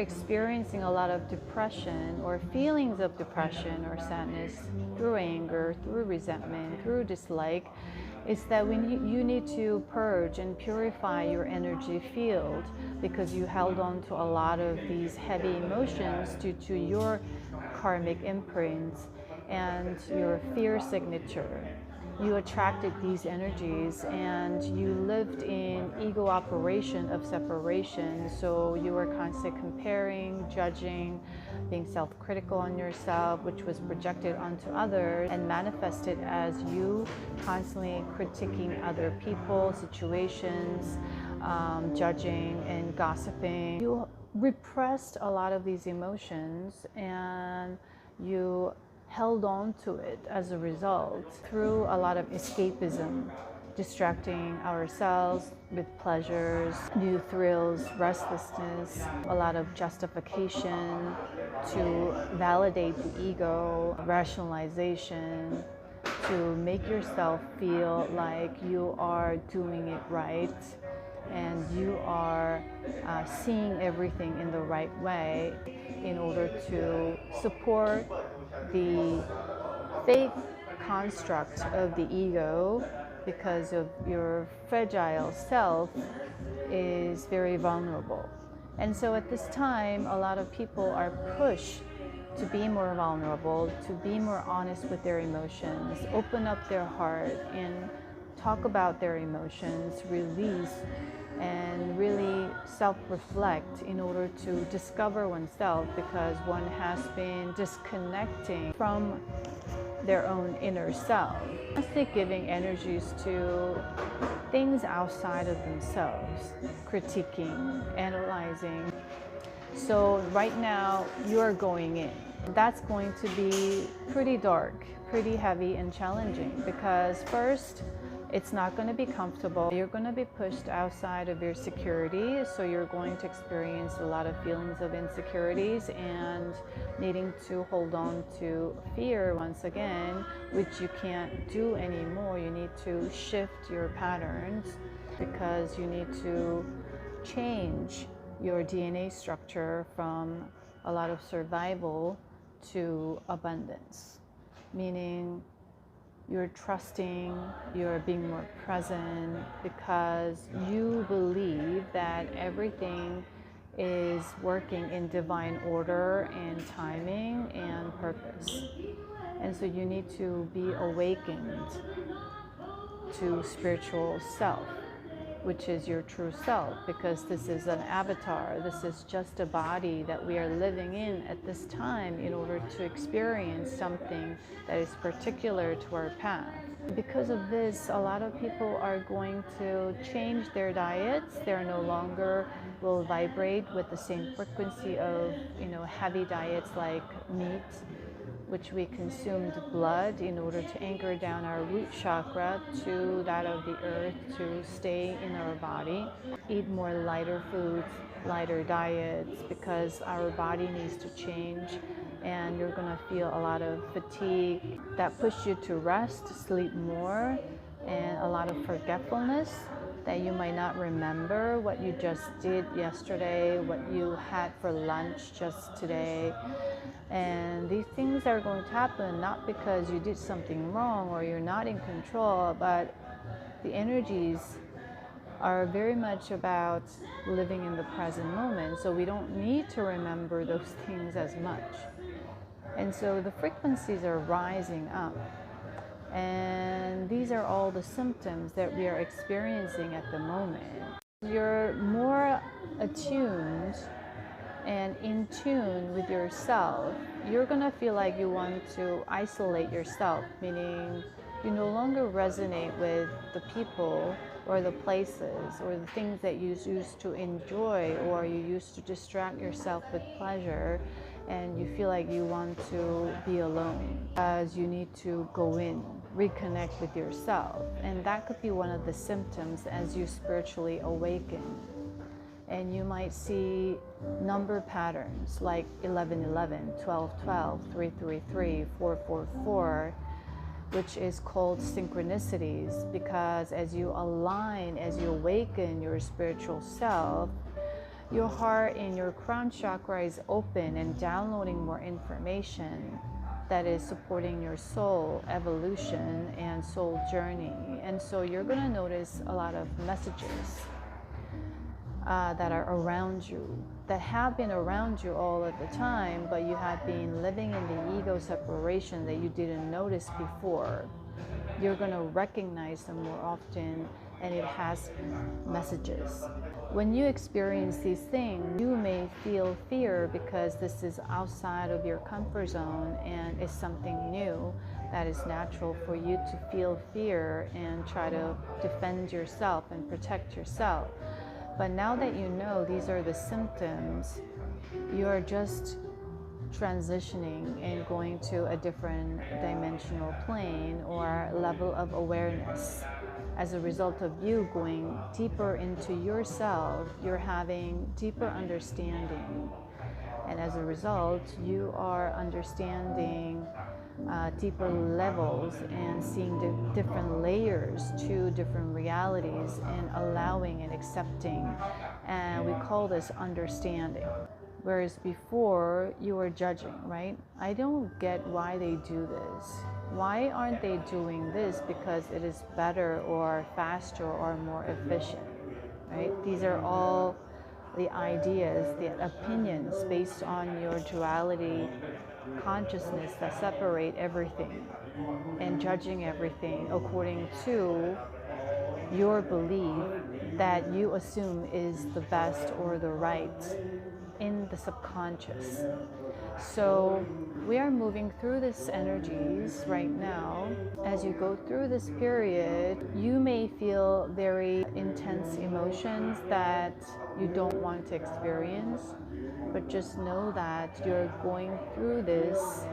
experiencing a lot of depression or feelings of depression or sadness through anger, through resentment, through dislike, is that you need to purge and purify your energy field, because you held on to a lot of these heavy emotions due to your karmic imprints and your fear signature. You attracted these energies and you lived in ego operation of separation. So you were constantly comparing, judging, being self-critical on yourself, which was projected onto others and manifested as you constantly critiquing other people, situations, judging and gossiping. You repressed a lot of these emotions and you held on to it as a result through a lot of escapism, distracting ourselves with pleasures, new thrills, restlessness, a lot of justification to validate the ego, rationalization, to make yourself feel like you are doing it right and you are seeing everything in the right way in order to support the fake construct of the ego, because of your fragile self is very vulnerable. And so at this time, a lot of people are pushed to be more vulnerable, to be more honest with their emotions, open up their heart and talk about their emotions, release, and really self-reflect in order to discover oneself, because one has been disconnecting from their own inner self. Constantly giving energies to things outside of themselves, critiquing, analyzing. So right now you are going in. That's going to be pretty dark, pretty heavy and challenging, because first, it's not going to be comfortable. You're going to be pushed outside of your security, so you're going to experience a lot of feelings of insecurities and needing to hold on to fear once again, which you can't do anymore. You need to shift your patterns because you need to change your DNA structure from a lot of survival to abundance, meaning you're trusting, you're being more present, because you believe that everything is working in divine order and timing and purpose. And so you need to be awakened to spiritual self, which is your true self, because this is an avatar. This is just a body that we are living in at this time in order to experience something that is particular to our path. Because of this, a lot of people are going to change their diets. They're no longer will vibrate with the same frequency of, heavy diets like meat, which we consumed blood in order to anchor down our root chakra to that of the earth to stay in our body. Eat more lighter foods, lighter diets, because our body needs to change, and you're going to feel a lot of fatigue that push you to rest, sleep more, and a lot of forgetfulness that you might not remember what you just did yesterday, what you had for lunch just today. And these things are going to happen not because you did something wrong or you're not in control, but the energies are very much about living in the present moment. So we don't need to remember those things as much. And so the frequencies are rising up. And these are all the symptoms that we are experiencing at the moment. You're more attuned and in tune with yourself. You're gonna feel like you want to isolate yourself, meaning you no longer resonate with the people or the places or the things that you used to enjoy, or you used to distract yourself with pleasure, and you feel like you want to be alone, as you need to go in, reconnect with yourself. And that could be one of the symptoms as you spiritually awaken. And you might see number patterns like 1111, 1212, 333, 444, which is called synchronicities, because as you align, as you awaken your spiritual self, Your heart and your crown chakra is open and downloading more information that is supporting your soul evolution and soul journey. And so you're going to notice a lot of messages that are around you, that have been around you all of the time, but you have been living in the ego separation that you didn't notice before. You're going to recognize them more often, and it has messages. When you experience these things, you may feel fear because this is outside of your comfort zone and it's something new. That is natural for you to feel fear and try to defend yourself and protect yourself. But now that you know these are the symptoms, you are just transitioning and going to a different dimensional plane or level of awareness. As a result of you going deeper into yourself, you're having deeper understanding. And as a result, you are understanding deeper levels and seeing the different layers to different realities and allowing and accepting. And we call this understanding. Whereas before you were judging, right? I don't get why they do this. Why aren't they doing this because it is better or faster or more efficient, right? These are all the ideas, the opinions based on your duality consciousness that separate everything and judging everything according to your belief that you assume is the best or the right in the subconscious. So we are moving through these energies right now. As you go through this period, you may feel very intense emotions that you don't want to experience, but just know that you're going through this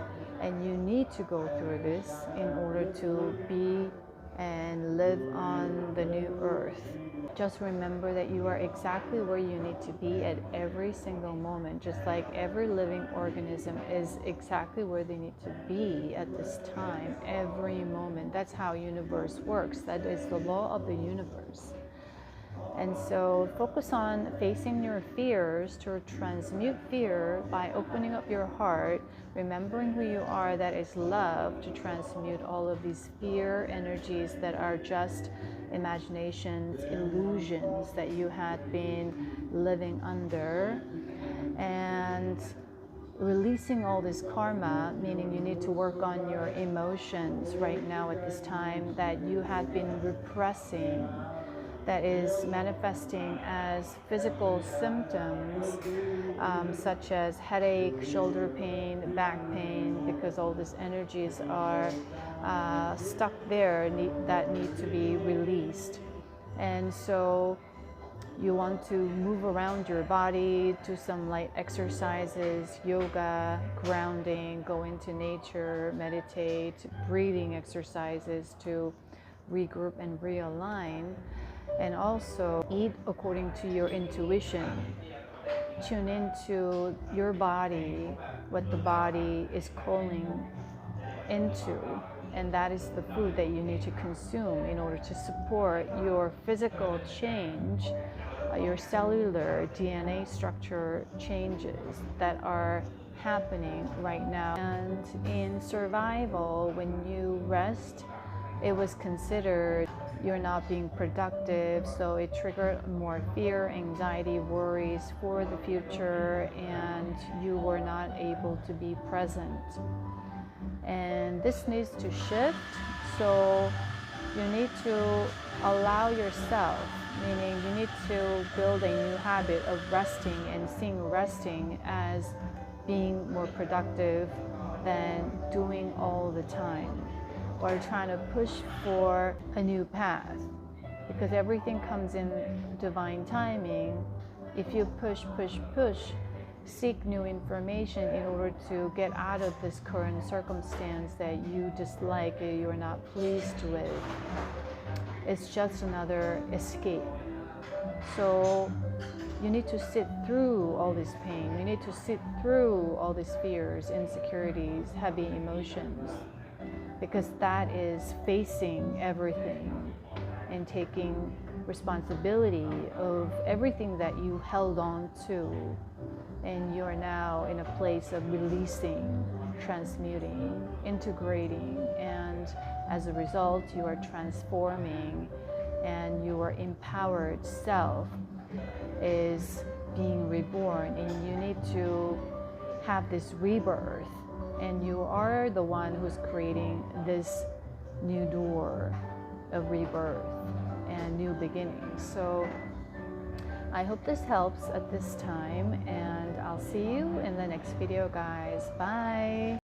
and you need to go through this in order to be and live on the new earth. Just remember that you are exactly where you need to be at every single moment, just like every living organism is exactly where they need to be at this time, every moment. That's how universe works. That is the law of the universe. And so focus on facing your fears to transmute fear by opening up your heart, remembering who you are, that is love, to transmute all of these fear energies that are just imaginations, illusions that you had been living under. And releasing all this karma, meaning you need to work on your emotions right now at this time that you had been repressing, that is manifesting as physical symptoms such as headache, shoulder pain, back pain, because all these energies are stuck there that need to be released. And so you want to move around your body, do some light exercises, yoga, grounding, go into nature, meditate, breathing exercises to regroup and realign. And also eat according to your intuition. Tune into your body, what the body is calling into, and that is the food that you need to consume in order to support your physical change, your cellular DNA structure changes that are happening right now. And in survival, when you rest, it was considered you're not being productive, so it triggered more fear, anxiety, worries for the future, and you were not able to be present. And this needs to shift, so you need to allow yourself, meaning you need to build a new habit of resting and seeing resting as being more productive than doing all the time, or trying to push for a new path, because everything comes in divine timing. If you push, seek new information in order to get out of this current circumstance that you dislike, you're not pleased with, it's just another escape. So you need to sit through all this pain. You need to sit through all these fears, insecurities, heavy emotions, because that is facing everything and taking responsibility of everything that you held on to, and you are now in a place of releasing, transmuting, integrating, and as a result you are transforming, and your empowered self is being reborn, and you need to have this rebirth, and you are the one who's creating this new door of rebirth and new beginnings. So I hope this helps at this time, and I'll see you in the next video, guys. Bye.